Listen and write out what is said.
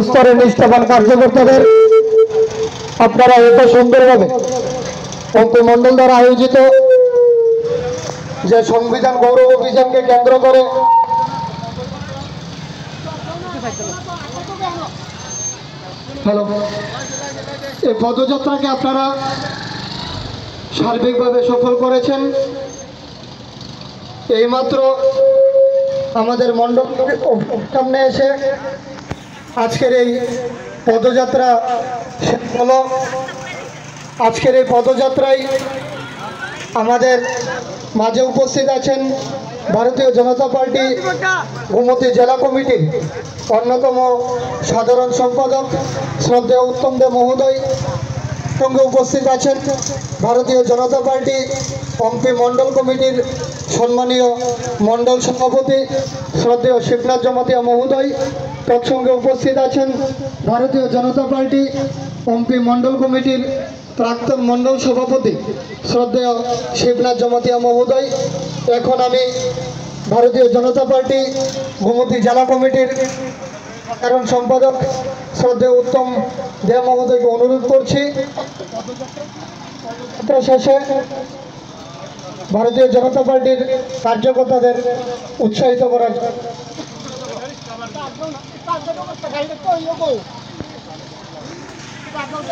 স্তরের নিষ্ঠাবান কার্যকর্তাদের আপনারা এত সুন্দরভাবে মন্ত্রিমণ্ডল দ্বারা আয়োজিত যে সংবিধান গৌরব অভিযানকে কেন্দ্র করে এই পদযাত্রাকে আপনারা সার্বিকভাবে সফল করেছেন। এইমাত্র আমাদের মণ্ডল সামনে এসে আজকের এই পদযাত্রা হলো। আজকের এই পদযাত্রায় আমাদের মাঝে উপস্থিত আছেন ভারতীয় জনতা পার্টি গোমতী জেলা কমিটির অন্যতম সাধারণ সম্পাদক শ্রদ্ধেয় উত্তম দে মহোদয়। সঙ্গে উপস্থিত আছেন ভারতীয় জনতা পার্টি অম্পি মণ্ডল কমিটির সম্মানীয় মণ্ডল সভাপতি শ্রদ্ধেয় শিবনাথ জমাতিয়া মহোদয়। তৎসঙ্গে উপস্থিত আছেন ভারতীয় জনতা পার্টি অম্পি মণ্ডল কমিটির প্রাক্তন মণ্ডল সভাপতি শ্রদ্ধেয় শিবনাথ জমাতিয়া মহোদয়। এখন আমি ভারতীয় জনতা পার্টি গোমতী জেলা কমিটির সাধারণ সম্পাদক শ্রদ্ধেয় উত্তম দে মহোদয়কে অনুরোধ করছি শেষে ভারতীয় জনতা পার্টির কার্যকর্তাদের উৎসাহিত করার